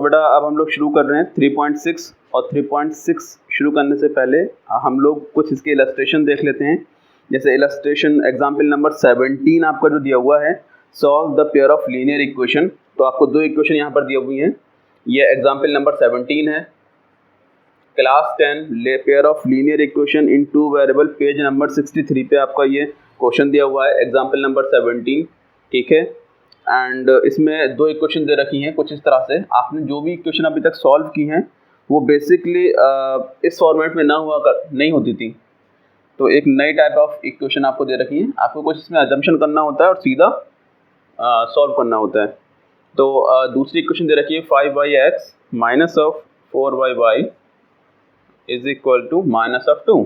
बेटा अब हम लोग शुरू कर रहे हैं 3.6 और 3.6 शुरू करने से पहले हम लोग कुछ इसके इलस्ट्रेशन देख लेते हैं। जैसे इलस्ट्रेशन एग्जाम्पल नंबर 17 आपका जो दिया हुआ है, solve the pair of linear equation. तो आपको दो इक्वेशन यहाँ पर दिए हुई हैं। ये एग्जाम्पल नंबर 17 है। Class 10 pair of linear equation in two variable, page number 63 पे आपका ये क्वेश्चन दिया हुआ है, एग्जाम्पल नंबर 17। ठीक है, एंड इसमें दो इक्वेशन दे रखी हैं कुछ इस तरह से। आपने जो भी इक्वेशन अभी तक सॉल्व की हैं वो बेसिकली इस फॉर्मेट में नहीं होती थी। तो एक नई टाइप ऑफ इक्वेशन आपको दे रखी है, आपको कुछ इसमें अजम्पशन करना होता है और सीधा सॉल्व करना होता है। तो दूसरी इक्वेशन दे रखी है 5y(x) minus of 4y(y) is equal to minus of 2।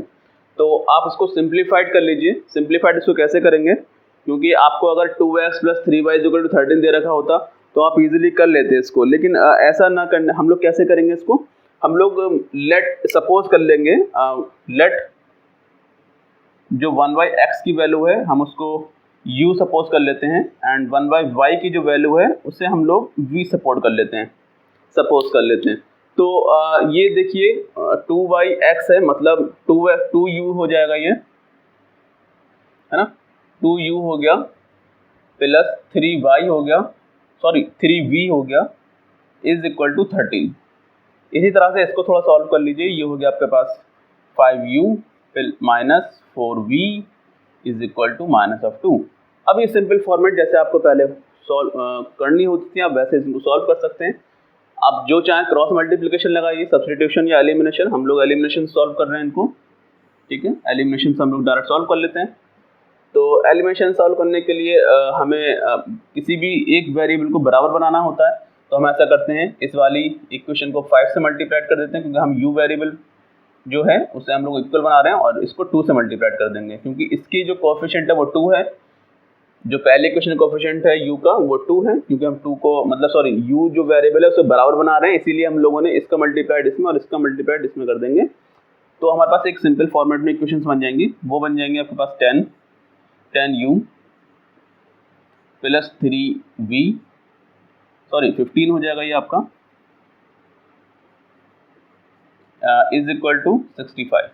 तो आप इसको सिंप्लीफाइड कर लीजिए। सिंप्लीफाइड इसको कैसे करेंगे, क्योंकि आपको अगर 2x + 3y = 13 दे रखा होता तो आप इजीली कर लेते इसको, लेकिन ऐसा ना करने हम लोग कैसे करेंगे इसको। हम लोग लेट सपोज कर लेंगे, लेट जो 1/x की वैल्यू है हम उसको u सपोज कर लेते हैं, एंड 1/y की जो वैल्यू है उसे हम लोग v सपोज कर लेते हैं। तो ये देखिए 2/x है, मतलब 2u हो जाएगा, ये है ना, 2u हो गया प्लस 3y हो गया, सॉरी 3v हो गया, इज इक्वल टू 13। इसी तरह से इसको थोड़ा सॉल्व कर लीजिए। ये हो गया आपके पास 5u minus 4v is equal to minus of 2। अब ये सिंपल फॉर्मेट जैसे आपको पहले सॉल्व करनी होती थी, आप वैसे इसको सॉल्व कर सकते हैं। आप जो चाहें क्रॉस मल्टीप्लिकेशन लगाइए, सब्स्टिट्यूशन या एलिमिनेशन। हम लोग एलिमिनेशन सॉल्व कर रहे हैं इनको। ठीक है, एलिमिनेशन से हम लोग डायरेक्ट सॉल्व कर लेते हैं। तो एलिमिनेशन सॉल्व करने के लिए हमें किसी भी एक वेरिएबल को बराबर बनाना होता है। तो हम ऐसा करते हैं, इस वाली इक्वेशन को 5 से मल्टीप्लाई कर देते हैं, क्योंकि हम u वेरिएबल जो है उसे हम लोग इक्वल बना रहे हैं, और इसको 2 से मल्टीप्लाई कर देंगे, क्योंकि इसकी जो कोएफिशिएंट है वो 2 है। जो पहले इक्वेशन कोएफिशिएंट है u का वो 2 है, क्योंकि हम 2 को मतलब सॉरी u जो वेरिएबल है उसे बराबर बना रहे हैं, इसीलिए हम लोगों ने इसका मल्टीप्लाइड इसमें और इसका मल्टीप्लाइड इसमें कर देंगे। तो हमारे पास एक सिंपल फॉर्मेट में इक्वेशंस बन जाएंगी। वो बन जाएंगे आपके पास 10u प्लस 3v, सॉरी 15 हो जाएगा ये आपका, इज इक्वल टू 65।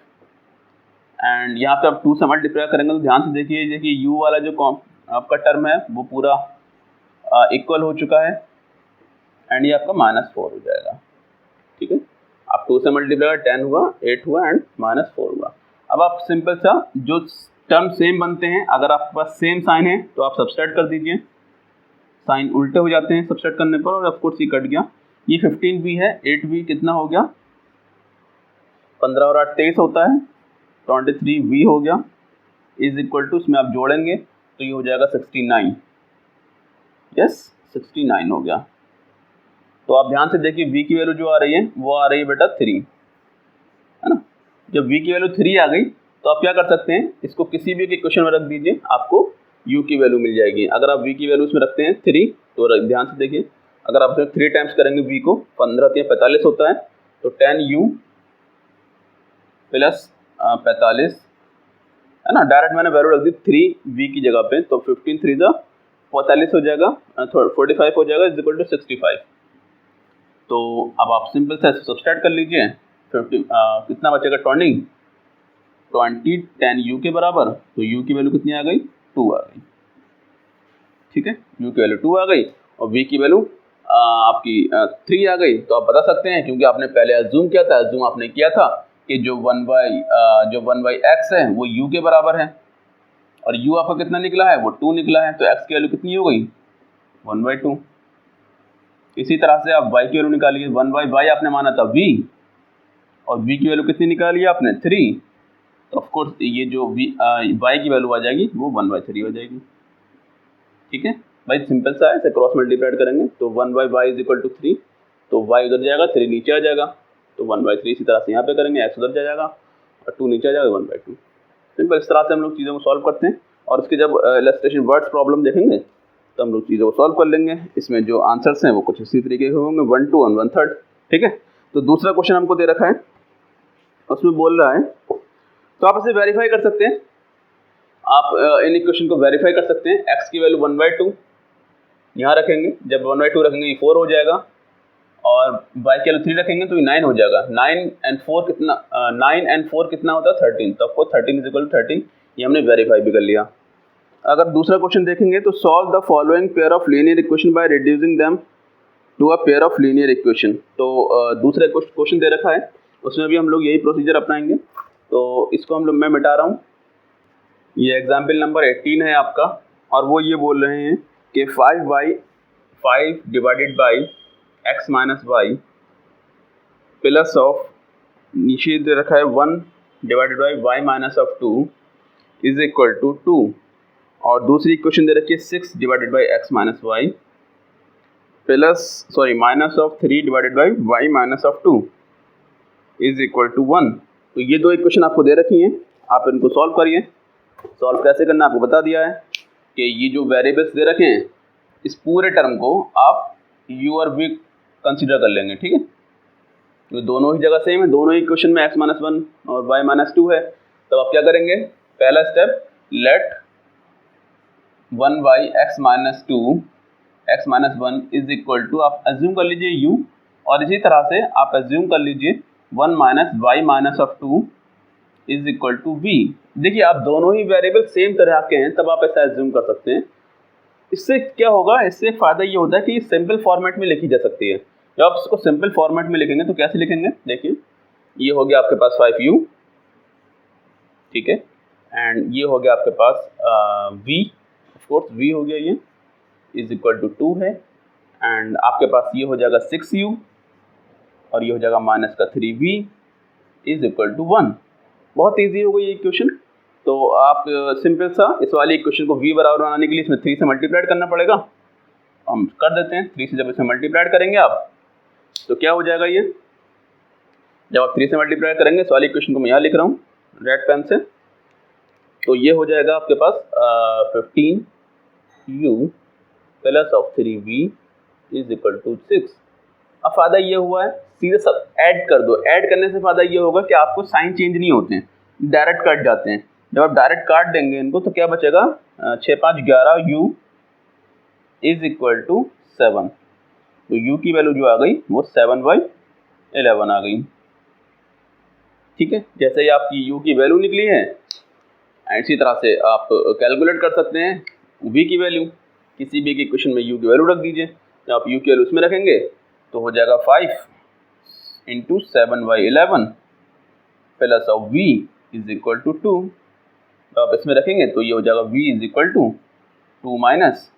एंड यहाँ पे आप 2 से मल्टीप्लाई करेंगे तो ध्यान से देखिए u वाला जो आपका टर्म है वो पूरा इक्वल हो चुका है, एंड ये आपका -4 हो जाएगा। ठीक है, आप 2 से मल्टीप्लाई 10 हुआ, 8 हुआ एंड -4 हुआ। अब आप सिंपल सा जो टर्म सेम बनते हैं, अगर आपके पास सेम साइन है तो आप सब्सट्रैक्ट कर दीजिए। साइन उल्टे हो जाते हैं सब्सट्रैक्ट करने पर, और ऑफकोर्स ये कट गया। ये 15v है, 8v कितना हो गया, 15 और 8 23 होता है, 23v हो गया, इज इक्वल टू, इसमें आप जोड़ेंगे तो ये हो जाएगा 69। यस, 69 हो गया। तो आप ध्यान से देखिए v की वैल्यू जो आ रही है वो आ रही है बेटा 3, है ना। जब v की वैल्यू 3 आ गई तो आप क्या कर सकते हैं, इसको किसी भी इक्वेशन में रख दीजिए, आपको u की वैल्यू मिल जाएगी। अगर आप v की वैल्यू इसमें रखते हैं 3, तो ध्यान से देखिए, अगर आप इसमें 3 टाइम्स करेंगे v को, 15 या 45 होता है, तो 10u प्लस 45, है ना। डायरेक्ट मैंने वैल्यू रख दी 3v की जगह पे, तो 15 3 45 हो जाएगा, 45 हो जाएगा, इज इक्वल टू 65। तो अब आप सिंपल से सब्सट्रैक्ट कर लीजिए, 50 कितना बचेगा, 20 10u के बराबर। तो u की वैल्यू कितनी आ गई, 2 आ गई। ठीक है, u की वैल्यू 2 आ गई और v की वैल्यू आपकी 3 आ गई। तो आप बता सकते हैं, क्योंकि आपने पहले अज्यूम किया था, अज्यूम आपने किया था कि जो 1/x है वो u के बराबर है, और u आपका कितना निकला है, वो 2 निकला है। तो x की वैल्यू कितनी हो गई, 1/2। इसी तरह से आप y की वैल्यू निकालिए, 1/y आपने माना था v, और v की वैल्यू कितनी निकाली आपने, 3। तो ऑफ कोर्स ये जो y की वैल्यू आ जाएगी वो 1/3 हो जाएगी। ठीक है भाई, सिंपल सा है, इसे क्रॉस मल्टीप्लाइड करेंगे तो 1/y इज इक्वल टू 3, तो y उधर जाएगा, 3 नीचे आ जाएगा, तो 1/3। इसी तरह से यहाँ पे करेंगे, x उधर जाएगा और 2 नीचे आ जाएगा, 1/2। सिंपल इस तरह से हम लोग चीज़ों को सॉल्व करते हैं, और इसके जब इलस्ट्रेशन वर्ड्स प्रॉब्लम देखेंगे तो हम लोग चीज़ों को सॉल्व कर लेंगे। इसमें जो आंसर्स हैं वो कुछ इसी तरीके के होंगे, 1 2 और 1/3। ठीक है, तो दूसरा क्वेश्चन हमको दे रखा है, उसमें बोल रहा है, तो आप इसे वेरीफाई कर सकते हैं। आप इन इक्वेशन को वेरीफाई कर सकते हैं। x की वैल्यू 1/2 यहाँ रखेंगे, जब 1/2 रखेंगे ये 4 हो जाएगा, और y की वैल्यू 3 रखेंगे तो ये 9 हो जाएगा। 9 and 4 कितना 9 and 4 कितना होता है 13, तो आपको 13 इज इक्वल टू 13 ये हमने वेरीफाई भी कर लिया। अगर दूसरा क्वेश्चन देखेंगे तो solve the following pair of linear equation by reducing them to a pair of linear equation. तो दूसरा क्वेश्चन दे रखा है, उसमें भी हम लोग यही प्रोसीजर अपनाएंगे। तो इसको हम लोग मैं मिटा रहा हूँ। ये एग्जाम्पल नंबर 18 है आपका, और वो ये बोल रहे हैं कि 5 divided by x minus y plus of नीचे दे रखा है 1 divided by y minus of 2 is equal to 2, और दूसरी इक्वेशन दे रखी है 6 divided by x minus y minus of 3 divided by y minus of 2 is equal to 1। तो ये दो इक्वेशन आपको दे रखी हैं, आप इनको सॉल्व करिए। सॉल्व कैसे करना आपको बता दिया है कि ये जो वेरिएबल्स दे रखे हैं इस पूरे टर्म को आप u और v कंसीडर कर लेंगे, ठीक है। तो दोनों ही जगह सेम है, दोनों ही इक्वेशन में x माइनस 1 और y माइनस 2 है। तो आप क्या करेंगे, पहला step let 1 x minus 2 x minus 1 is equal to, आप एज्यूम कर लीजिए u, और इसी तरह से आप एज्यूम कर लीजिए 1 minus y minus of 2 is equal to v। देखिए आप दोनों ही वेरिएबल सेम तरह के हैं, तब आप ऐसा एज्यूम कर सकते हैं। इससे क्या होगा, इससे फ़ायदा ये होता है कि सिंपल फॉर्मेट में लिखी जा सकती है। जब आप इसको सिंपल फॉर्मेट में लिखेंगे तो कैसे लिखेंगे, देखिए ये हो गया आपके पास 5u, ठीक है, एंड ये हो गया आपके पास v, ऑफ कोर्स v हो गया ये, इज इक्वल टू 2 है, एंड आपके पास ये हो जाएगा 6u, और ये हो जाएगा माइनस का 3v इज इक्वल टू 1। बहुत ईजी हो गई ये इक्वेशन। तो आप सिंपल सा इस वाली इक्वेशन को v बराबर बनाने के लिए इसमें 3 से मल्टीप्लाइड करना पड़ेगा। हम कर देते हैं, 3 से जब इसमें मल्टीप्लाइड करेंगे आप तो क्या हो जाएगा, ये जब आप 3 से मल्टीप्लाई करेंगे इस वाली इक्वेशन को मैं यहाँ लिख रहा हूँ रेड पेन से, तो ये हो जाएगा आपके पास 15u plus of 3v is equal to 6। अब फ़ायदा ये हुआ है, सीधे सब ऐड कर दो। ऐड करने से फ़ायदा ये होगा कि आपको साइन चेंज नहीं होते हैं, डायरेक्ट कट जाते हैं। जब आप डायरेक्ट काट देंगे इनको तो क्या बचेगा, 6 5 11u इज इक्वल टू 7। तो u की वैल्यू जो आ गई वो 7/11 आ गई, ठीक है। जैसे ही आपकी u की वैल्यू निकली है, इसी तरह से आप कैलकुलेट कर सकते हैं v की वैल्यू। किसी भी इक्वेशन में u की वैल्यू रख दीजिए, जब आप u की वैल्यू उसमें रखेंगे तो हो जाएगा 5 into 7/11 plus of v is equal to 2। तो आप इसमें रखेंगे तो ये हो जाएगा v is equal to 2 minus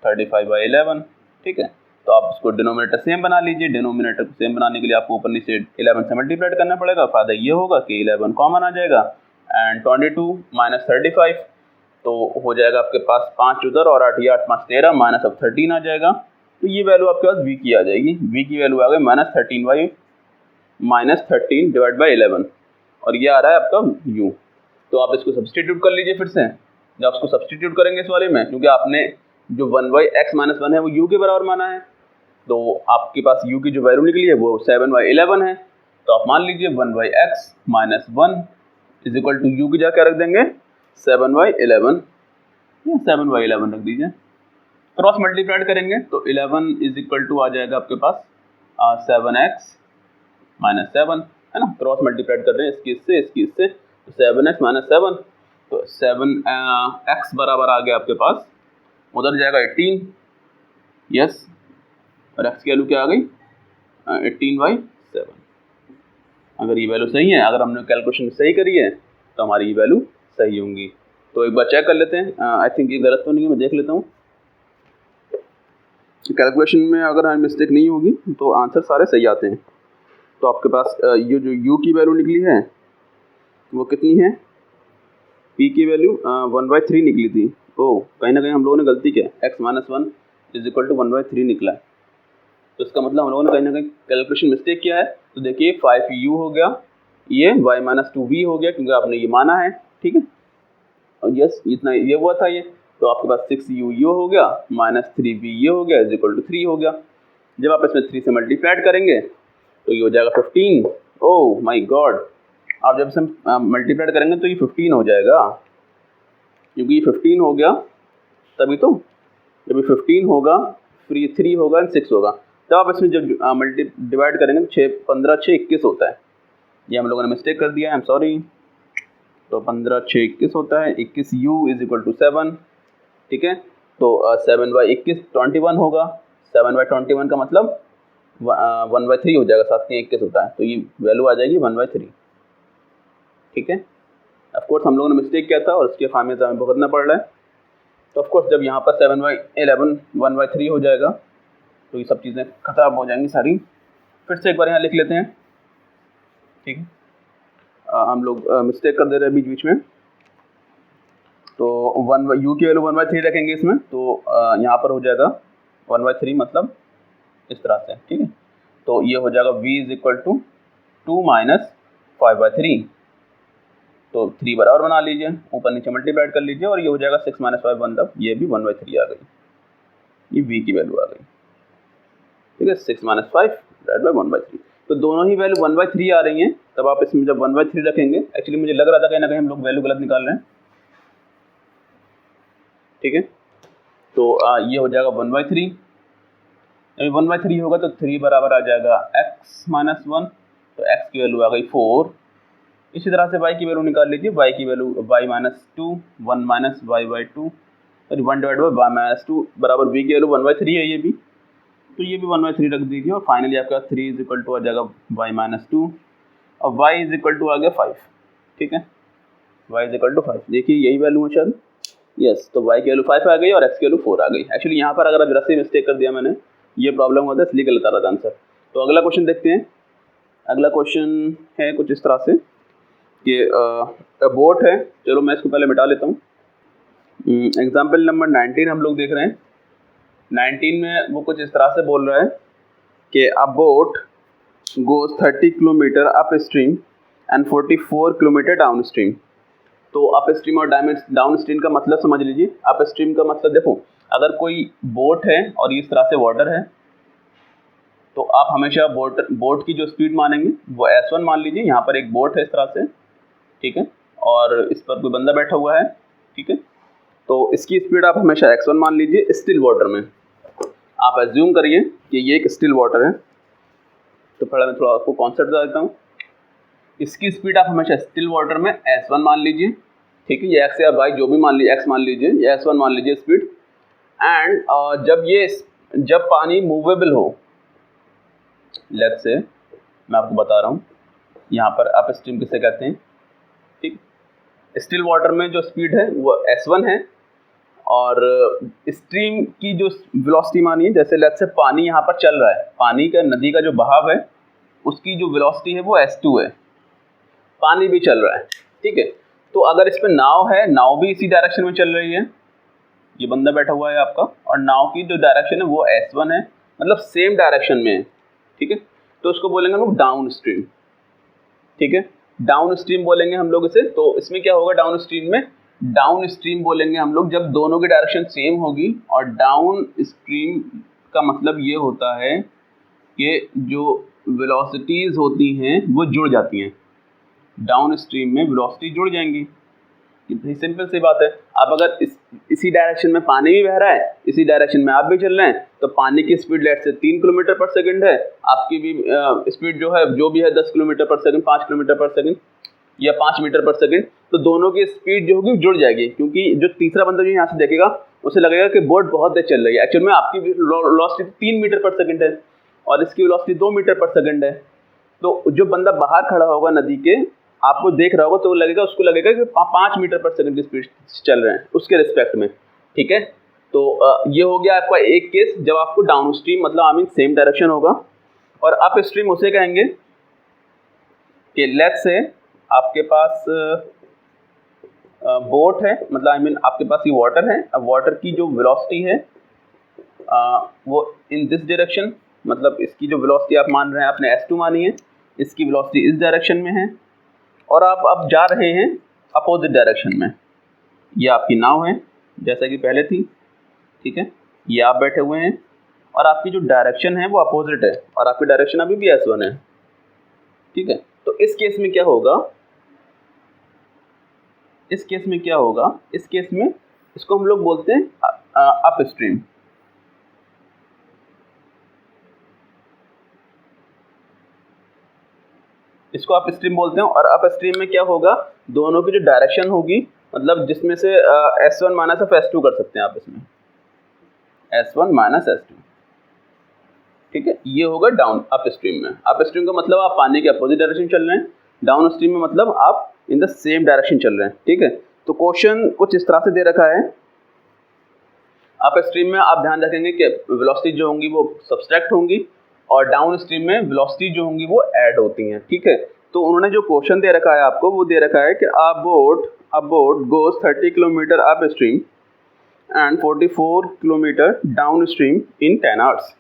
35/11, ठीक है। तो आप इसको डिनोमिनेटर सेम बना लीजिए। डिनोमिनेटर को सेम बनाने के लिए आपको ऊपर नीचे 11 से मल्टीप्लाइड करना पड़ेगा। फ़ायदा ये होगा कि 11 कॉमन आ जाएगा, एंड 22 माइनस 35 तो हो जाएगा आपके पास 5 उधर और 8 8 5 13 माइनस अब 13 आ जाएगा। तो ये वैल्यू आपके पास v की आ जाएगी। v की वैल्यू आ गई -13 डिवाइड बाई 11, और ये आ रहा है आपका u। तो आप इसको सब्सटीट्यूट कर लीजिए फिर से। जब आप इसको सब्सटीट्यूट करेंगे इस वाले में, क्योंकि आपने जो 1/x माइनस 1 है वो u के बराबर माना है, तो आपके पास u की जो वैल्यू निकली है वो 7/11 है। तो आप मान लीजिए 1/x minus 1 is equal to u की जगह क्या रख देंगे 7/11, 7/11 रख दीजिए। क्रॉस मल्टीप्लाइड करेंगे तो 11 इज इक्वल टू आ जाएगा आपके पास 7x माइनस 7, है ना। क्रॉस मल्टीप्लाइड कर रहे हैं इसकी इससे, तो 7x माइनस 7, तो 7x बराबर आ गया आपके पास, उधर जाएगा 18, यस, और x की वैल्यू क्या आ गई 18/7। अगर ये वैल्यू सही है, अगर हमने कैलकुलेशन सही करी है तो हमारी ये वैल्यू सही होंगी। तो एक बार चेक कर लेते हैं, आई थिंक ये गलत तो नहीं है, मैं देख लेता हूँ कैलकुलेशन में। अगर मिस्टेक नहीं होगी तो आंसर सारे सही आते हैं। तो आपके पास ये जो u की वैल्यू निकली है वो कितनी है, p की वैल्यू 1/3 निकली थी। ओह, कहीं ना कहीं हम लोगों ने गलती किया, x minus 1 is equal to 1/3 निकला है। तो इसका मतलब हम लोगों ने कहीं ना कहीं कैलकुलेशन मिस्टेक किया है। तो देखिए 5u हो गया, ये y माइनस 2v हो गया क्योंकि आपने ये माना है, ठीक है। और यस, इतना ये हुआ था ये। तो आपके पास 6u ये हो गया, माइनस 3v ये हो गया, इज इक्वल टू 3 हो गया। जब आप इसमें 3 से मल्टीप्लाइड करेंगे तो ये हो जाएगा 15। ओह माय गॉड, आप जब इसे मल्टीप्लाइड करेंगे तो ये 15 हो जाएगा, क्योंकि ये 15 हो गया तभी तो जब 15 होगा, फिर 3 होगा एंड 6 होगा, तब आप इसमें जब डिवाइड करेंगे तो 6 15 6 21 होता है। ये हम लोगों ने मिस्टेक कर दिया, आई एम सॉरी। तो 15 6 21 होता है, 21 u = 7, ठीक है। तो 7 बाई 21 21 होगा, 7 बाई 21 का मतलब 1/3 हो जाएगा, 7 3 21 होता है, तो ये वैल्यू आ जाएगी 1/3, ठीक है। ऑफकोर्स हम लोगों ने मिस्टेक किया था और उसके खामियाजा हमें भुगतना पड़ रहा है। तो ऑफकोर्स जब यहाँ पर 7/11 1/3 हो जाएगा तो ये सब चीज़ें खराब हो जाएंगी सारी। फिर से एक बार यहाँ लिख लेते हैं, ठीक है। हम लोग मिस्टेक कर दे रहे हैं बीच बीच में। तो u की वैल्यू 1/3 रखेंगे इसमें, तो यहाँ पर हो जाएगा 1/3 मतलब इस तरह से, ठीक है। तो ये हो जाएगा v = 2 - 5/3, तो 3 बराबर बना लीजिए, ऊपर नीचे मल्टीप्लाइड कर लीजिए और ये हो जाएगा 6 - 5 मतलब ये भी 1/3 आ गई, ये v की वैल्यू आ गई, ठीक है। 6 - 5 / 1/3, तो दोनों ही वैल्यू 1/3 आ रही हैं। तब आप इसमें जब 1/3 रखेंगे, एक्चुअली मुझे लग रहा था कहीं ना कहीं हम लोग वैल्यू गलत निकाल रहे हैं, ठीक है। तो ये हो जाएगा 1/3, 1/3 होगा तो 3 बराबर आ जाएगा x - 1, तो x की वैल्यू आ गई 4। इसी तरह से y की वैल्यू निकाल लीजिए, y की वैल्यू y - 2, 1 - y/2, और 1/y - 2 बराबर v की वैल्यू 1/3 है ये भी, तो ये भी 1/3 रख दीजिए और फाइनली आपका 3 = आ जाएगा y - 2 और y = आ गया 5, ठीक है। y = 5, देखिए यही वैल्यू है शायद, यस। तो y की वैल्यू 5 आ गई और x की वैल्यू 4 आ गई। एक्चुअली यहाँ पर अगर अब जरा मिस्टेक कर दिया मैंने, ये प्रॉब्लम होता है, इसलिए गलत आ रहा था आंसर। तो अगला क्वेश्चन देखते हैं। अगला क्वेश्चन है कुछ इस तरह से कि बोट है, चलो मैं इसको पहले मिटा लेता हूँ। एग्जाम्पल नंबर 19 हम लोग देख रहे हैं। 19 में वो कुछ इस तरह से बोल रहा है कि अ boat goes 30 kilometre up stream and 44 kilometre down stream. तो अप स्ट्रीम और डाउन स्ट्रीम का मतलब समझ लीजिए। अप स्ट्रीम का मतलब देखो, अगर कोई बोट है और इस तरह से वाटर है, तो आप हमेशा बोट की जो स्पीड मानेंगे वो s1 मान लीजिए। यहाँ पर एक बोट है इस तरह से, ठीक है, और इस पर कोई बंदा बैठा हुआ है, ठीक है। तो इसकी स्पीड आप हमेशा x1 मान लीजिए। स्टिल वाटर में आप एज्यूम करिए कि ये एक स्टिल वाटर है। तो पहले मैं थोड़ा आपको कॉन्सेप्ट बता देता हूँ। इसकी स्पीड आप हमेशा स्टिल वाटर में s1 मान लीजिए, ठीक है। ये x या y जो भी मान लीजिए, x मान लीजिए या s1 मान लीजिए स्पीड। एंड जब पानी मूवेबल हो, लेट्स से मैं आपको बता रहा हूँ, यहाँ पर अप स्ट्रीम किसे कहते हैं, ठीक। स्टिल वाटर में जो स्पीड है वो s1 है और स्ट्रीम की जो वेलोसिटी मानिए, जैसे लेट्स से पानी यहाँ पर चल रहा है, पानी का नदी का जो बहाव है उसकी जो वेलोसिटी है वो s2 है, पानी भी चल रहा है, ठीक है। तो अगर इस पर नाव है, नाव भी इसी डायरेक्शन में चल रही है, ये बंदा बैठा हुआ है आपका, और नाव की जो डायरेक्शन है वो s1 है, मतलब सेम डायरेक्शन में है, ठीक है। तो उसको बोलेंगे हम लोग डाउन स्ट्रीम, ठीक है। डाउन स्ट्रीम बोलेंगे हम लोग इसे। तो इसमें क्या होगा, डाउन स्ट्रीम में, डाउन स्ट्रीम बोलेंगे हम लोग जब दोनों की डायरेक्शन सेम होगी। और डाउन स्ट्रीम का मतलब ये होता है कि जो वेलोसिटीज़ होती हैं वो जुड़ जाती हैं, डाउन स्ट्रीम में वेलोसिटी जुड़ जाएंगी। ये सिंपल सी बात है। अब अगर इसी डायरेक्शन में पानी भी बह रहा है, इसी डायरेक्शन में आप भी चल रहे हैं, तो पानी की स्पीड लेट से 3 किलोमीटर पर सेकंड है, आपकी भी स्पीड जो है जो भी है 10 किलोमीटर पर सेकंड, 5 किलोमीटर पर सेकंड या 5 मीटर पर सेकंड। तो दोनों की स्पीड जो होगी जुड़ जाएगी, क्योंकि जो तीसरा बंदा जो यहाँ से देखेगा उसे लगेगा कि बोट बहुत तेज चल रही है। एक्चुअल में आपकी वेलोसिटी 3 मीटर पर सेकंड है और इसकी वेलोसिटी 2 मीटर पर सेकंड है। तो जो बंदा बाहर खड़ा होगा नदी के, आपको देख रहा होगा, तो लगेगा, उसको लगेगा कि 5 मीटर पर सेकंड की स्पीड चल रहे हैं उसके रिस्पेक्ट में, ठीक है। तो ये हो गया आपका एक केस जब आपको डाउन स्ट्रीम मतलब आई मीन सेम डायरेक्शन होगा। और अप स्ट्रीम उसे कहेंगे कि लेट्स से आपके पास बोट है, मतलब आई मीन आपके पास ये वाटर है। अब वाटर की जो वेलोसिटी है वो इन दिस डायरेक्शन, मतलब इसकी जो वेलोसिटी आप मान रहे हैं, आपने s2 मानी है, इसकी वेलोसिटी इस डायरेक्शन में है और आप अब जा रहे हैं अपोजिट डायरेक्शन में। ये आपकी नाव है जैसा कि पहले थी, ठीक है। ये आप बैठे हुए हैं और आपकी जो डायरेक्शन है वो अपोजिट है और आपकी डायरेक्शन अभी भी s1 है, ठीक है। तो इस केस में क्या होगा, इस केस में इसको हम लोग बोलते हैं अप स्ट्रीम। इसको अप स्ट्रीम बोलते हैं। और अप स्ट्रीम में क्या होगा, दोनों की जो डायरेक्शन होगी, मतलब जिसमें से S1 माइनस ऑफ S2 कर सकते हैं आप इसमें, S1 माइनस S2, ठीक है। ये होगा डाउन अप स्ट्रीम में। अप स्ट्रीम का मतलब आप पानी के अपोजिट डायरेक्शन चल रहे हैं, डाउन स्ट्रीम में मतलब आप इन द सेम डायरेक्शन चल रहे हैं, ठीक है। तो क्वेश्चन कुछ इस तरह से दे रखा है। अप स्ट्रीम में आप ध्यान रखेंगे कि वेलोसिटी जो होंगी वो सब्सट्रैक्ट होंगी, और डाउन स्ट्रीम में वेलोसिटी जो होंगी वो ऐड होती हैं, ठीक है। तो उन्होंने जो क्वेश्चन दे रखा है आपको, वो दे रखा है कि अ boat goes 30 kilometre up stream and 44 kilometre down stream in 10 hours.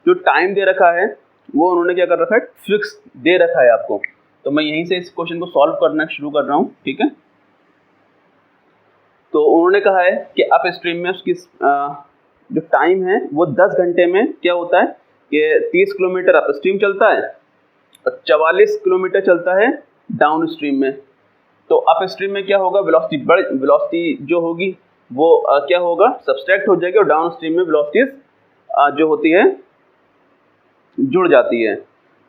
जो टाइम दे रखा है वो उन्होंने क्या कर रखा है, फिक्स दे रखा है आपको। तो मैं यहीं से इस क्वेश्चन को सॉल्व करना शुरू कर रहा हूँ, ठीक है। तो उन्होंने कहा है कि अप स्ट्रीम में उसकी जो टाइम है वो 10 घंटे में क्या होता है कि 30 किलोमीटर अप स्ट्रीम चलता है और 44 किलोमीटर चलता है डाउन स्ट्रीम में। तो अप स्ट्रीम में क्या होगा, वेलोसिटी जो होगी वो क्या होगा, सब्सट्रैक्ट हो जाएगी, और डाउन स्ट्रीम में वेलोसिटीज जो होती है जुड़ जाती है।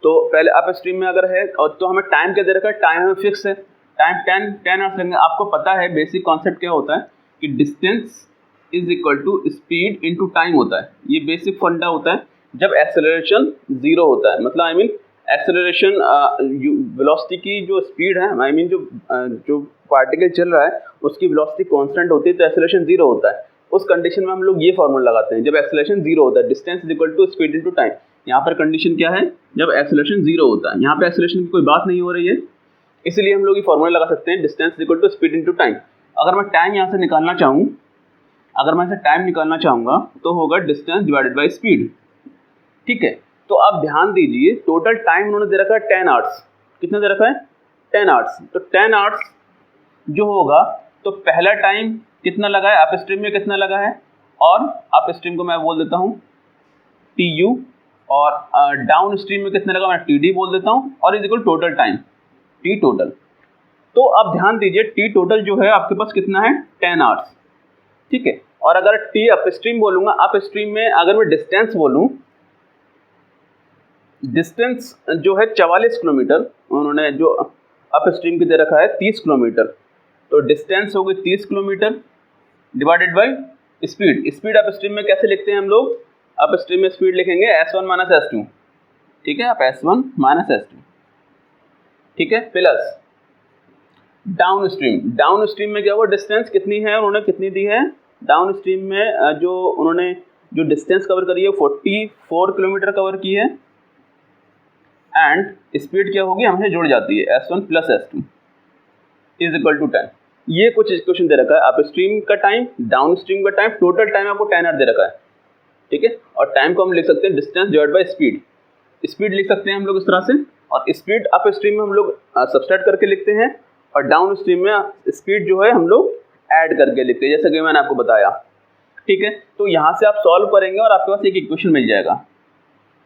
तो पहले अप स्ट्रीम में अगर है, और तो हमें टाइम क्या दे रखा है, टाइम हमें फिक्स है, टाइम 10 आवर्स लगेंगे। आपको पता है बेसिक कॉन्सेप्ट क्या होता है कि distance is equal to speed into time होता है। ये बेसिक फंडा होता है जब एक्सेलरेशन जीरो होता है, मतलब आई मीन एक्सेलरेशन वेलोसिटी की जो स्पीड है, आई मीन जो पार्टिकल चल रहा है उसकी वेलोसिटी कांस्टेंट होती है, तो एक्सेलरेशन जीरो होता है। उस कंडीशन में हम लोग ये फॉर्मूला लगाते हैं, जब एक्सेलरेशन जीरो होता है, distance is equal to speed into time. यहाँ पर कंडीशन क्या है, जब एक्सेलरेशन जीरो होता है। यहाँ पे एक्सेलरेशन की कोई बात नहीं हो रही है, इसलिए हम लोग ये फॉर्मूला लगा सकते हैं, distance is equal to speed into time. अगर मैं टाइम यहाँ से निकालना चाहूँ, अगर मैं इसे टाइम निकालना चाहूँगा तो होगा डिस्टेंस डिवाइडेड बाई स्पीड, ठीक है। तो आप ध्यान दीजिए, टोटल टाइम उन्होंने दे रखा है 10 आवर्स। कितना दे रखा है, 10 आवर्स। तो 10 आवर्स जो होगा, तो पहला टाइम कितना लगा है, अप स्ट्रीम में कितना लगा है, और अप स्ट्रीम को मैं बोल देता हूँ TU, और डाउन स्ट्रीम में कितना लगा मैं TD बोल देता हूँ, और is equal total time T total. तो आप ध्यान दीजिए, T टोटल जो है आपके पास कितना है, 10 आवर्स, ठीक है। और अगर T अप स्ट्रीम बोलूँगा, अप स्ट्रीम में अगर मैं डिस्टेंस बोलूँ, डिस्टेंस जो है 44 किलोमीटर, उन्होंने जो अप स्ट्रीम की दे रखा है 30 किलोमीटर, तो डिस्टेंस हो गई 30 kilometre divided by speed. Speed up stream में कैसे लिखते हैं हम लोग, अप स्ट्रीम में स्पीड लिखेंगे S1 माइनस S2, ठीक है, आप S1 माइनस S2, ठीक है, प्लस डाउन स्ट्रीम में क्या हुआ, डिस्टेंस कितनी है, उन्होंने कितनी दी है डाउन स्ट्रीम में, जो उन्होंने जो डिस्टेंस कवर करी है 44 किलोमीटर कवर की है, एंड स्पीड क्या होगी, हमसे जुड़ जाती है S1 plus S2 is equal to 10। ये कुछ इक्वेशन दे रखा है, अप स्ट्रीम का टाइम, डाउन स्ट्रीम का टाइम, टोटल टाइम आपको 10 आवर दे रखा है, ठीक है। और टाइम को हम लिख सकते हैं distance divide by speed. Speed लिख सकते हैं हम लोग इस तरह से, और स्पीड अप स्ट्रीम में हम लोग सब्सट्रैक्ट करके लिखते हैं, और डाउन स्ट्रीम में स्पीड जो है हम लोग ऐड करके लिखते हैं, जैसा कि मैंने आपको बताया, ठीक है। तो यहाँ से आप सॉल्व करेंगे और आपके पास एक इक्वेशन मिल जाएगा।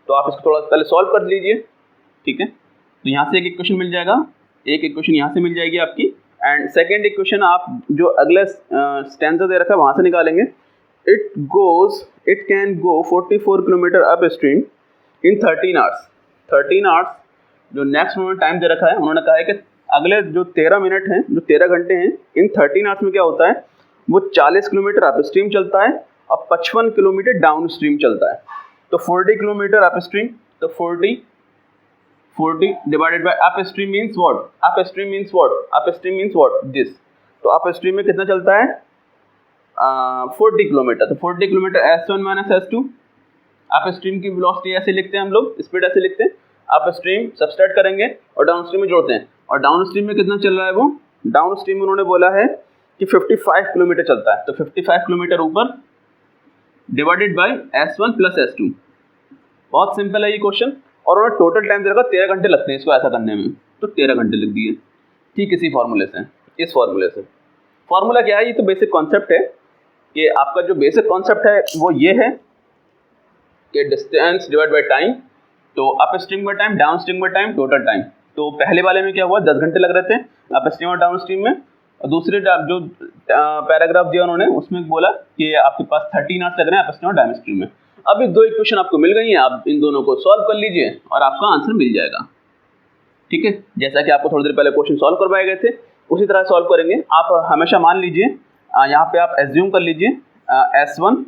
तो आप इसको थोड़ा पहले सॉल्व कर लीजिए, ठीक है। तो यहाँ से एक इक्वेशन मिल जाएगा, एक इक्वेशन यहाँ से मिल जाएगी आपकी, एंड सेकेंड इक्वेशन आप जो अगले स्टैंजा दे रखा है वहाँ से निकालेंगे। It can go 44 kilometre up stream in 13 hours. 13 hours जो नेक्स्ट उन्होंने टाइम दे रखा है, उन्होंने कहा है कि अगले जो 13 मिनट हैं, जो 13 घंटे हैं, इन 13 आवर्स में क्या होता है, वो 40 किलोमीटर अप स्ट्रीम चलता है और 55 किलोमीटर डाउन स्ट्रीम चलता है। तो 40 किलोमीटर अप स्ट्रीम, तो 40 divided by up stream means what, up stream means what, this. तो अप स्ट्रीम में कितना चलता है, 40 किलोमीटर। तो 40 kilometre S1 minus S2। Up stream की वेलोसिटी ऐसे लिखते हैं हम लोग, स्पीड ऐसे लिखते हैं, अप स्ट्रीम सब्सट्रैक्ट करेंगे और डाउन स्ट्रीम में जोड़ते हैं। और डाउन स्ट्रीम में कितना चल रहा है, वो डाउन स्ट्रीम में उन्होंने बोला है कि 55 किलोमीटर चलता है, तो 55 किलोमीटर ऊपर divided by S1 plus S2। बहुत सिंपल है ये क्वेश्चन, और उन्होंने टोटल टाइम दे रखा 13 घंटे लगते हैं इसको ऐसा करने में, तो 13 घंटे लिख दिए, ठीक, इसी फॉर्मूले से, इस फॉर्मूले से। फॉर्मूला क्या है, ये तो बेसिक कॉन्सेप्ट है कि आपका जो बेसिक कॉन्सेप्ट है वो ये है कि डिस्टेंस डिवाइड बाय टाइम, तो अप स्ट्रीम का टाइम, डाउन स्ट्रीम का टाइम, टोटल टाइम। तो पहले वाले में क्या हुआ, 10 घंटे लग रहे थे अप स्ट्रीम और डाउन स्ट्रीम में, और दूसरे जो पैराग्राफ दिया उन्होंने उसमें बोला कि आपके पास 13 आवर्स लग रहे हैं एपस्ट्रीम और डाउनस्ट्रीम में। अब ये दो इक्वेशन आपको मिल गई हैं, आप इन दोनों को सॉल्व कर लीजिए और आपका आंसर मिल जाएगा। ठीक है, जैसा कि आपको थोड़ी देर पहले क्वेश्चन सॉल्व करवाए गए थे उसी तरह सॉल्व करेंगे। आप हमेशा मान लीजिए यहाँ पे आप एज्यूम कर लीजिए S1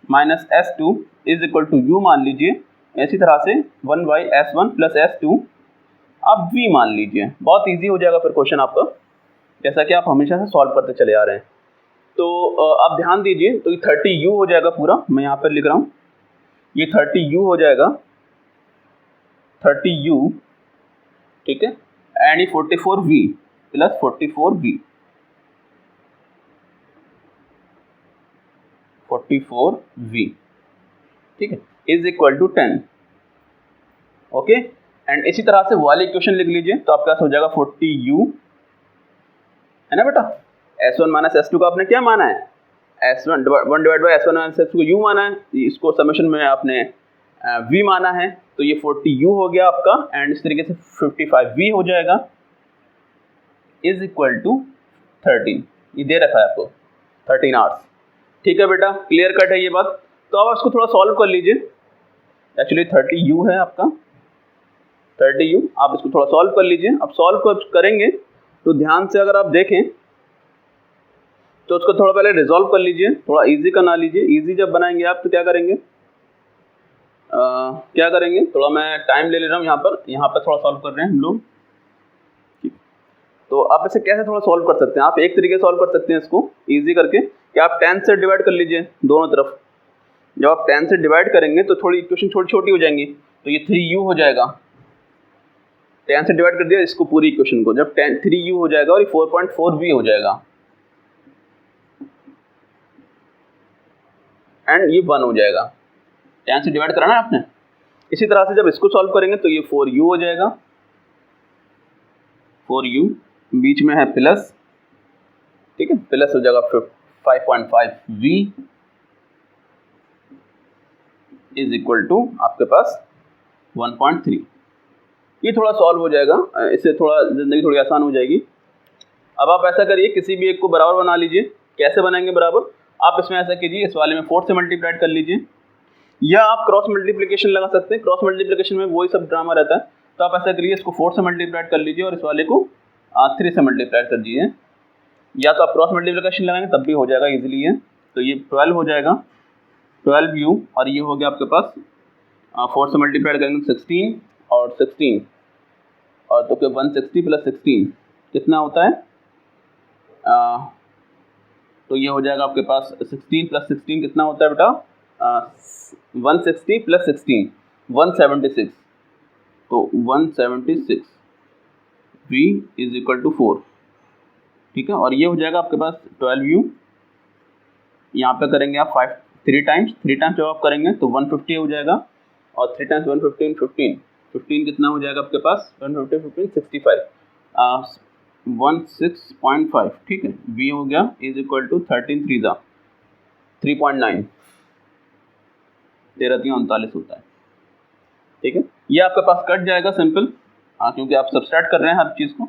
minus S2 is equal to U मान लीजिए, इसी तरह से 1/S1 प्लस S2 आप V मान लीजिए। बहुत ईजी हो जाएगा फिर क्वेश्चन आपका, जैसा कि आप हमेशा से सॉल्व करते चले आ रहे हैं। तो आप ध्यान दीजिए, तो ये 30U हो जाएगा पूरा, मैं यहाँ पर लिख रहा हूँ, ये 30U हो जाएगा, 30U, ठीक है, एंड ये 44V प्लस 44V, 44V, ठीक है, is equal to 10। Okay, and इसी तरह से वाली इक्वेशन लिख लीजिए, तो आपके पास हो जाएगा 40U, है ना बेटा। S1 माइनस S2 का आपने क्या माना है, S1 divide by S1 minus S2 को U माना है, इसको समेशन में आपने V माना है, तो ये 40U हो गया आपका, एंड इस तरीके से 55V हो जाएगा, इज इक्वल टू 13। ये दे रखा है आपको 13 आवर्स। ठीक है बेटा, क्लियर कट है ये बात। तो अब इसको थोड़ा सॉल्व कर लीजिए, एक्चुअली 30U है आपका, 30U, आप इसको थोड़ा सॉल्व कर लीजिए। अब सॉल्व करेंगे तो ध्यान से अगर आप देखें तो उसको थोड़ा पहले रिजॉल्व कर लीजिए, थोड़ा इजी बना लीजिए। इजी जब बनाएंगे आप तो क्या करेंगे, थोड़ा मैं टाइम ले रहा हूँ यहाँ पर थोड़ा सॉल्व कर रहे हैं हम लोग। तो आप इसे कैसे थोड़ा सॉल्व कर सकते हैं, आप एक तरीके सॉल्व कर सकते हैं इसको इजी करके कि आप 10 से डिवाइड कर लीजिए दोनों तरफ। जब आप 10 से डिवाइड करेंगे तो थोड़ी इक्वेशन छोटी छोटी हो जाएंगी, तो ये 3U हो जाएगा। 10 से डिवाइड कर दिया इसको पूरी इक्वेशन को, जब 3U हो जाएगा और ये 4.4V हो जाएगा, एंड ये 1 हो जाएगा। 10 से डिवाइड कराना है आपने। इसी तरह से जब इसको सॉल्व करेंगे तो ये 4U हो जाएगा, 4U, बीच में है प्लस, ठीक है, प्लस हो जाएगा 5.5V इज इक्वल टू आपके पास 1.3। ये थोड़ा सॉल्व हो जाएगा, इससे थोड़ा जिंदगी थोड़ी आसान हो जाएगी। अब आप ऐसा करिए, किसी भी एक को बराबर बना लीजिए। कैसे बनाएंगे बराबर, आप इसमें ऐसा कीजिए, इस वाले में 4 से मल्टीप्लाइड कर लीजिए, या आप क्रॉस मल्टीप्लिकेशन लगा सकते हैं। क्रॉस मल्टीप्लिकेशन में वही सब ड्रामा रहता है, तो आप ऐसा करिए, इसको 4 से मल्टीप्लाइड कर लीजिए और इस वाले को 3 से मल्टीप्लाइड कर दीजिए, या तो आप क्रॉस मल्टीप्लिकेशन लगाएंगे तब भी हो जाएगा इजीली है। तो ये 12 हो जाएगा, 12U, और ये हो गया आपके पास 4 से मल्टीप्लाइड करेंगे 16 और 16, और तो क्या 160 प्लस 16 कितना होता है, तो ये हो जाएगा आपके पास 16 प्लस 16 कितना होता है बेटा, 160 प्लस 16 176, तो 176 V इज इक्वल टू 4, ठीक है। और ये हो जाएगा आपके पास 12U, यहाँ पे करेंगे आप 3 टाइम्स जब आप करेंगे तो 150 हो जाएगा, और 3 टाइम्स 115 15 कितना हो जाएगा आपके पास, 150 15 65, 16.5, ठीक है। V हो गया इज इक्वल टू 13 3 3.9, 13 39 होता है, ठीक है। ये आपके पास कट जाएगा सिंपल, क्योंकि आप सब्सट्रैक्ट कर रहे हैं हर चीज़ को।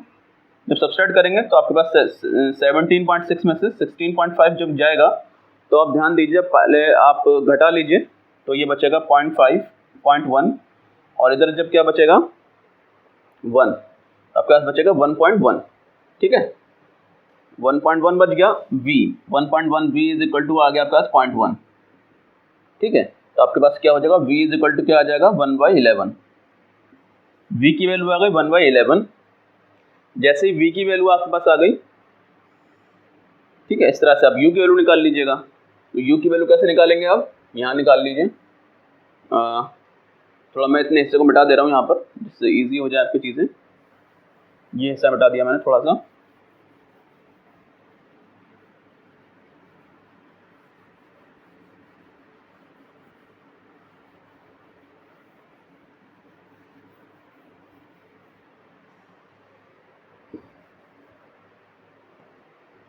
जब सब्सट्रैक्ट करेंगे तो आपके पास 17.6 में से 16.5 जब जाएगा तो आप ध्यान दीजिए, पहले आप घटा लीजिए, तो ये बचेगा 0.5 0.1, और इधर जब क्या बचेगा 1, आपके पास बचेगा 1.1, ठीक है। 1.1 बच गया, V 1.1V is equal to आ गया आपके पास 0.1, ठीक है। तो आपके पास क्या हो जाएगा, V इज इक्वल टू क्या आ जाएगा 1/11। V की वैल्यू आ गई 1/11। जैसे ही V की वैल्यू आपके पास आ गई, ठीक है, इस तरह से आप U की वैल्यू निकाल लीजिएगा। तो U की वैल्यू कैसे निकालेंगे, आप यहाँ निकाल लीजिए। थोड़ा मैं इतने हिस्से को मिटा दे रहा हूँ यहाँ पर, जिससे इजी हो जाए आपकी चीज़ें। ये हिस्सा मिटा दिया मैंने थोड़ा सा।